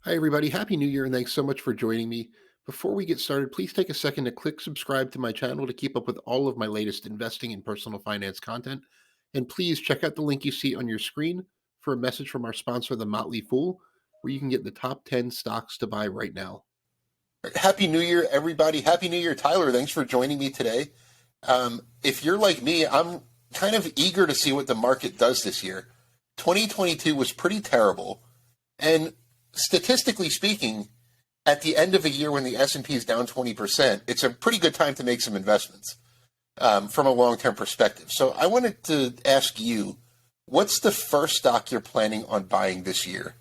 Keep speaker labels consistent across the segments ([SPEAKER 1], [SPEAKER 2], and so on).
[SPEAKER 1] Hi, everybody. Happy New Year, and thanks so much for joining me. Before we get started, please take a second to click subscribe to my channel to keep up with all of my latest investing and personal finance content. And please check out the link you see on your screen for a message from our sponsor, The Motley Fool, where you can get the top 10 stocks to buy right now.
[SPEAKER 2] Happy New Year, everybody. Happy New Year, Tyler. Thanks for joining me today. If you're like me, I'm kind of eager to see what the market does this year. 2022 was pretty terrible. And statistically speaking, at the end of a year when the S&P is down 20%, it's a pretty good time to make some investments from a long-term perspective. So I wanted to ask you, what's the first stock you're planning on buying this year?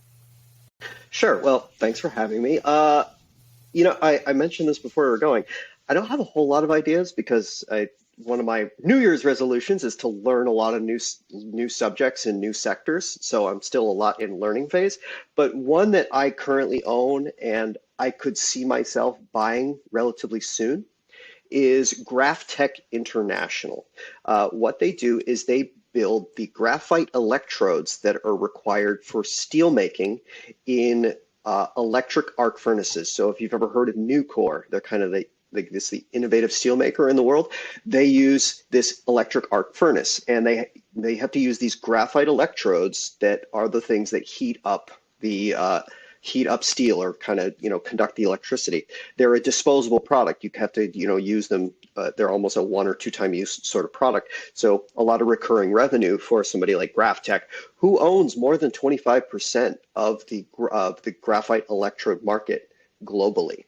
[SPEAKER 3] Sure. Well, thanks for having me. I mentioned this before we were going. I don't have a whole lot of ideas because one of my New Year's resolutions is to learn a lot of new subjects and new sectors. So I'm still a lot in learning phase. But one that I currently own and I could see myself buying relatively soon is GrafTech International. What they do is they build the graphite electrodes that are required for steelmaking in electric arc furnaces. So if you've ever heard of Nucor, they're kind of the innovative steelmaker in the world. They use this electric arc furnace, and they have to use these graphite electrodes that are the things that heat up steel or kind of conduct the electricity. They're a disposable product. You have to use them. They're almost a 1 or 2 time use sort of product. So a lot of recurring revenue for somebody like GrafTech, who owns more than 25% of the graphite electrode market globally.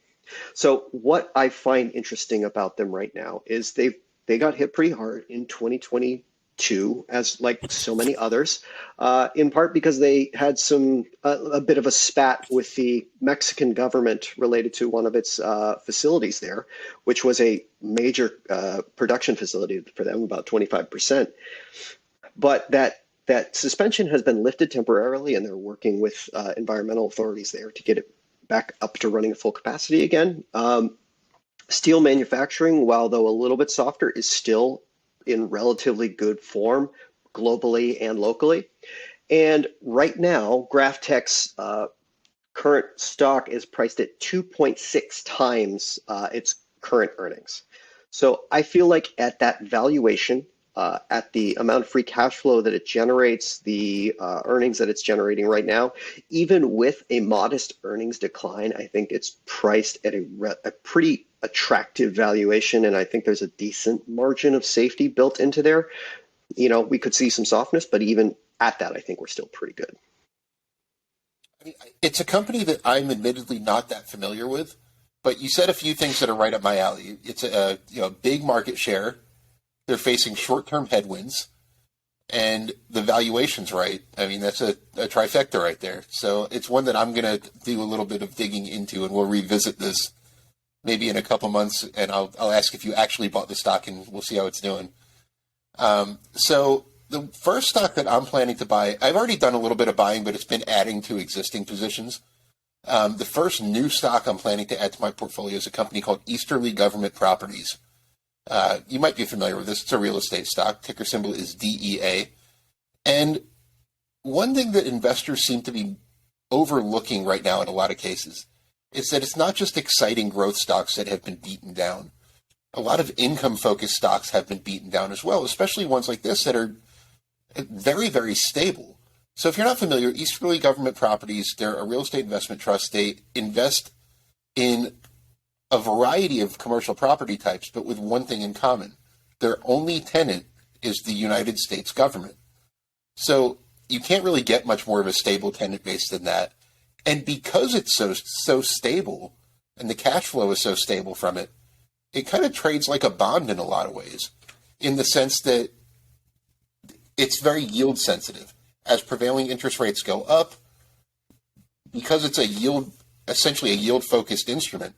[SPEAKER 3] So what I find interesting about them right now is they got hit pretty hard in 2022, as like so many others, in part because they had a bit of a spat with the Mexican government related to one of its facilities there, which was a major production facility for them, about 25%. But that suspension has been lifted temporarily, and they're working with environmental authorities there to get it back up to running at full capacity again. Steel manufacturing, while though a little bit softer, is still in relatively good form globally and locally. And right now, GrafTech's current stock is priced at 2.6 times its current earnings. So I feel like at that valuation, at the amount of free cash flow that it generates, the earnings that it's generating right now, even with a modest earnings decline, I think it's priced at a pretty attractive valuation, and I think there's a decent margin of safety built into there. We could see some softness, but even at that, I think we're still pretty good.
[SPEAKER 2] I mean, it's a company that I'm admittedly not that familiar with, but you said a few things that are right up my alley. It's a big market share. They're facing short-term headwinds, and the valuation's right. I mean, that's a trifecta right there. So it's one that I'm going to do a little bit of digging into, and we'll revisit this maybe in a couple months, and I'll ask if you actually bought the stock, and we'll see how it's doing. So the first stock that I'm planning to buy, I've already done a little bit of buying, but it's been adding to existing positions. The first new stock I'm planning to add to my portfolio is a company called Easterly Government Properties. You might be familiar with this. It's a real estate stock. Ticker symbol is DEA. And one thing that investors seem to be overlooking right now in a lot of cases is that it's not just exciting growth stocks that have been beaten down. A lot of income-focused stocks have been beaten down as well, especially ones like this that are very, very stable. So if you're not familiar, Easterly Government Properties, they're a real estate investment trust. They invest in a variety of commercial property types, but with one thing in common. Their only tenant is the United States government. So you can't really get much more of a stable tenant base than that. And because it's so stable and the cash flow is so stable from it, it kind of trades like a bond in a lot of ways, in the sense that it's very yield sensitive. As prevailing interest rates go up, because it's essentially a yield focused instrument,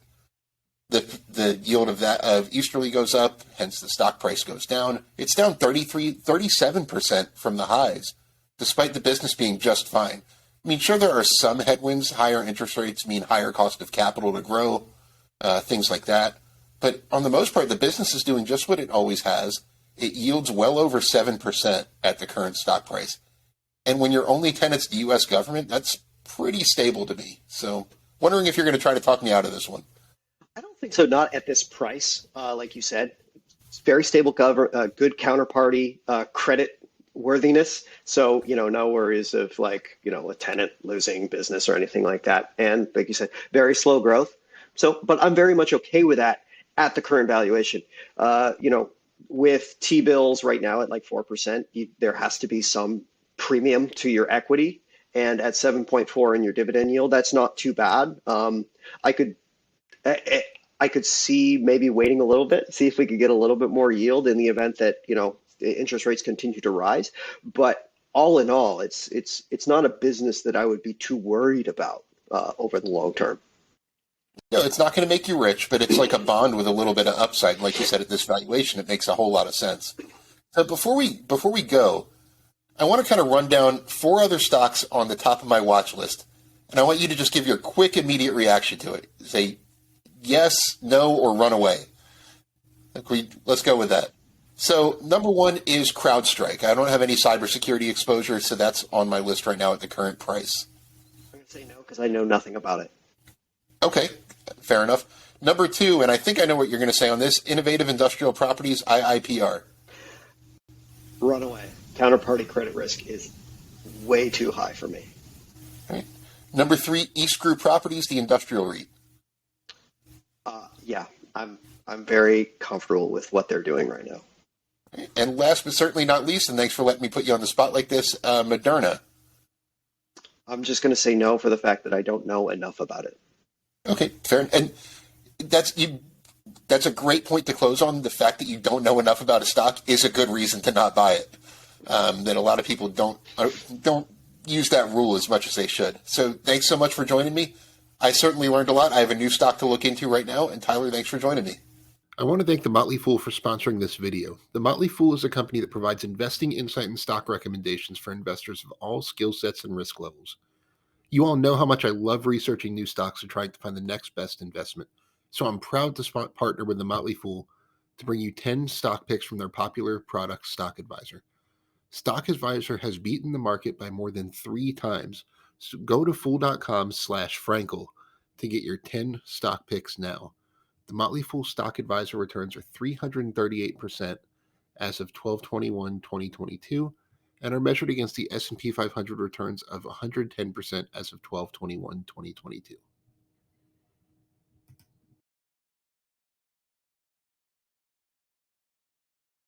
[SPEAKER 2] the yield of Easterly goes up, hence the stock price goes down. It's down 37% from the highs, despite the business being just fine. I mean, sure, there are some headwinds. Higher interest rates mean higher cost of capital to grow, things like that. But on the most part, the business is doing just what it always has. It yields well over 7% at the current stock price. And when your only tenant's the U.S. government, that's pretty stable to me. So wondering if you're going to try to talk me out of this one.
[SPEAKER 3] I don't think so. Not at this price, like you said. It's very stable, good counterparty, credit worthiness. So, no worries of like, a tenant losing business or anything like that. And like you said, very slow growth. So, but I'm very much okay with that at the current valuation. With T-bills right now at like 4%, there has to be some premium to your equity. And at 7.4 in your dividend yield, that's not too bad. I could I could see maybe waiting a little bit, see if we could get a little bit more yield in the event that, the interest rates continue to rise. But all in all, it's not a business that I would be too worried about over the long term.
[SPEAKER 2] No, it's not going to make you rich, but it's like a bond with a little bit of upside. And like you said, at this valuation, it makes a whole lot of sense. So before we go, I want to kind of run down 4 other stocks on the top of my watch list, and I want you to just give your quick, immediate reaction to it. Say yes, no, or run away. Let's go with that. So number 1 is CrowdStrike. I don't have any cybersecurity exposure, so that's on my list right now at the current price.
[SPEAKER 3] I'm going to say no because I know nothing about it.
[SPEAKER 2] Okay, fair enough. Number 2, and I think I know what you're going to say on this, Innovative Industrial Properties, IIPR.
[SPEAKER 3] Run away. Counterparty credit risk is way too high for me.
[SPEAKER 2] Right. Number 3, EastGroup Properties, the industrial REIT.
[SPEAKER 3] Yeah, I'm very comfortable with what they're doing right now.
[SPEAKER 2] And last but certainly not least, and thanks for letting me put you on the spot like this, Moderna.
[SPEAKER 3] I'm just going to say no for the fact that I don't know enough about it.
[SPEAKER 2] Okay, fair. And that's a great point to close on. The fact that you don't know enough about a stock is a good reason to not buy it. That a lot of people don't use that rule as much as they should. So thanks so much for joining me. I certainly learned a lot. I have a new stock to look into right now. And Tyler, thanks for joining me.
[SPEAKER 1] I want to thank The Motley Fool for sponsoring this video. The Motley Fool is a company that provides investing insight and stock recommendations for investors of all skill sets and risk levels. You all know how much I love researching new stocks and trying to find the next best investment. So I'm proud to partner with The Motley Fool to bring you 10 stock picks from their popular product, Stock Advisor. Stock Advisor has beaten the market by more than 3 times. So go to fool.com/Frankel to get your 10 stock picks now. The Motley Fool Stock Advisor returns are 338% as of 12/21/2022 and are measured against the S&P 500 returns of 110% as of 12/21/2022.